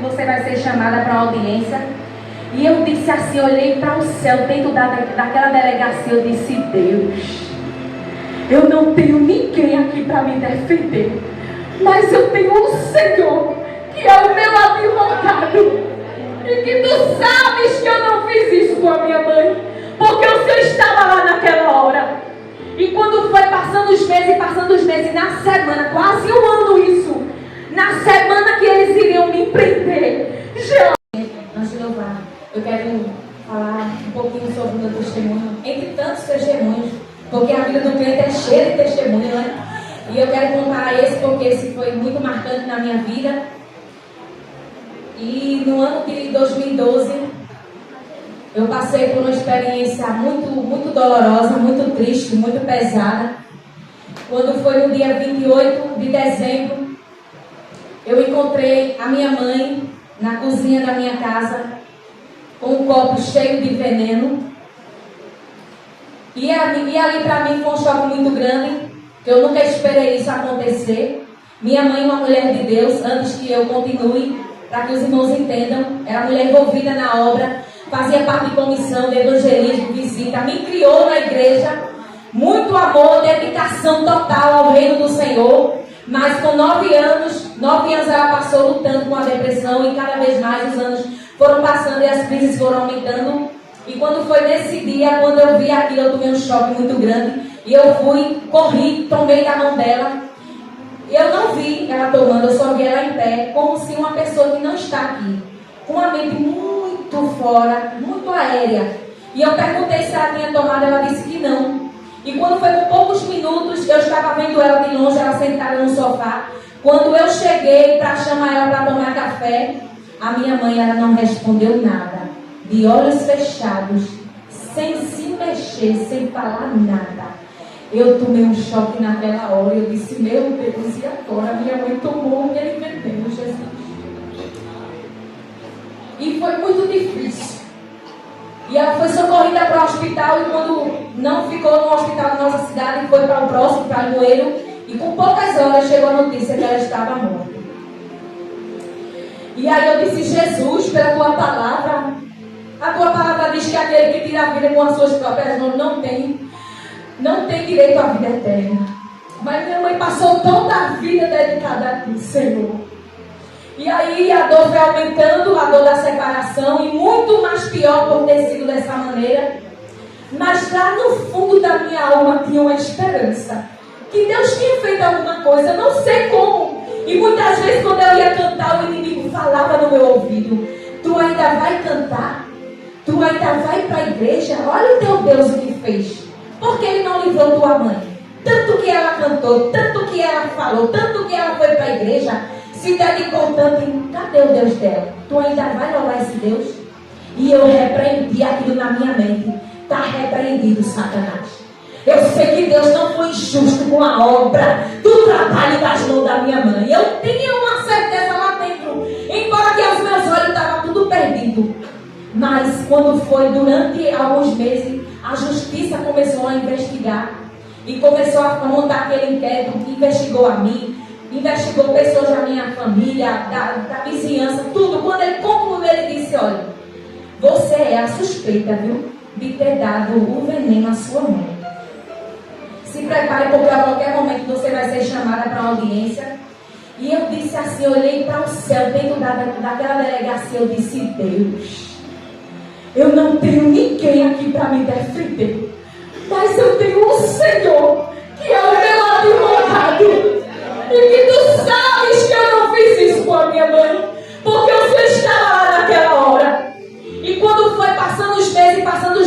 você vai ser chamada para uma audiência. E eu disse assim, olhei para o céu, dentro daquela delegacia, eu disse, Deus, eu não tenho ninguém aqui para me defender, mas eu tenho o Senhor, que é o meu advogado, e que tu sabes que eu não fiz isso com a minha mãe, porque o Senhor estava lá naquela hora. E quando foi passando os meses, na semana, quase um ano isso, na semana que eles iriam me prender, antes de louvar, eu quero falar um pouquinho sobre o meu testemunho, entre tantos testemunhos, porque a vida do crente é cheia de testemunho, né? E eu quero contar esse porque esse foi muito marcante na minha vida. E no ano de 2012, eu passei por uma experiência muito dolorosa, muito triste, muito pesada. Quando foi no dia 28 de dezembro, eu encontrei a minha mãe na cozinha da minha casa, com um copo cheio de veneno. E ali para mim foi um choque muito grande, que eu nunca esperei isso acontecer. Minha mãe, uma mulher de Deus, antes que eu continue, para que os irmãos entendam, era mulher envolvida na obra, fazia parte de comissão de evangelismo, visita, me criou na igreja, muito amor, dedicação total ao reino do Senhor. Mas com 9 anos ela passou lutando com a depressão, e cada vez mais os anos foram passando e as crises foram aumentando. E quando foi nesse dia, quando eu vi aquilo, eu tomei um choque muito grande. E eu corri, tomei da mão dela. Eu não vi ela tomando, eu só vi ela em pé, como se uma pessoa que não está aqui, com a mente muito fora, muito aérea. E eu perguntei se ela tinha tomado, ela disse que não. E quando foi por poucos minutos, eu estava vendo ela de longe, ela sentada no sofá. Quando eu cheguei para chamar ela para tomar café, a minha mãe, ela não respondeu nada. De olhos fechados, sem se mexer, sem falar nada. Eu tomei um choque naquela hora. Eu disse, meu Deus, e agora? Minha mãe tomou aquele veneno, Jesus. E foi muito difícil. E ela foi socorrida para o hospital. E quando não ficou no hospital da nossa cidade, foi para o próximo, para Limoeiro. E com poucas horas chegou a notícia que ela estava morta. E aí eu disse, Jesus, pela tua palavra, a tua palavra diz que aquele que tira a vida com as suas próprias mãos não tem direito à vida eterna. Mas minha mãe passou toda a vida dedicada a ti, Senhor. E aí a dor foi aumentando, a dor da separação, e muito mais pior por ter sido dessa maneira. Mas lá no fundo da minha alma tinha uma esperança, que Deus tinha feito alguma coisa, não sei como. E muitas vezes quando eu ia cantar, o inimigo falava no meu ouvido, tu ainda vai cantar? Tu ainda vai para a igreja? Olha o teu Deus o que fez. Porque ele não livrou tua mãe? Tanto que ela cantou, tanto que ela falou, tanto que ela foi para a igreja, se dedicou tanto. E cadê o Deus dela? Tu ainda vai louvar esse Deus? E eu repreendi aquilo na minha mente. Está repreendido, Satanás. Eu sei que Deus não foi injusto com a obra do trabalho das mãos da minha mãe. Eu tinha uma certeza lá dentro, embora que aos meus olhos estava tudo perdido. Mas quando foi durante alguns meses, a justiça começou a investigar e começou a montar aquele inquérito que investigou a mim, investigou pessoas da minha família, da vizinhança, tudo. Quando ele concluiu, ele disse, olha, você é a suspeita, viu, de ter dado o veneno à sua mãe. Se prepare, porque a qualquer momento você vai ser chamada para uma audiência. E eu disse assim, eu olhei para o céu, dentro daquela delegacia, eu disse, Deus, eu não tenho ninguém aqui para me defender, mas eu tenho o Senhor, que é o meu advogado, e que tu sabes que eu não fiz isso com a minha mãe, porque o Senhor estava lá naquela hora. E quando foi passando os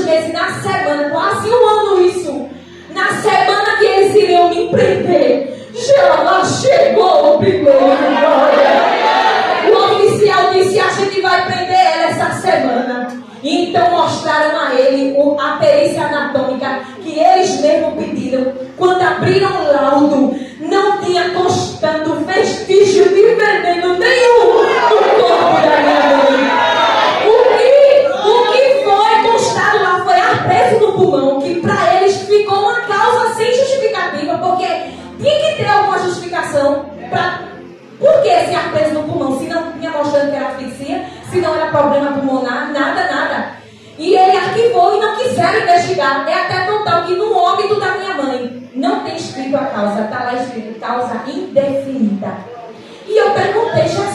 meses, na semana, quase um ano isso, na semana que eles iriam me prender, Jeová chegou o primeiro. O oficial disse, a gente vai prender ela essa semana. E então mostraram a ele a perícia anatômica que eles mesmos pediram. Quando abriram o laudo, não tinha constando vestígio de problema pulmonar, nada. E ele arquivou e não quiseram investigar. É até tão tal que no óbito da minha mãe não tem escrito a causa, está lá escrito causa indefinida. E eu perguntei, Jesus,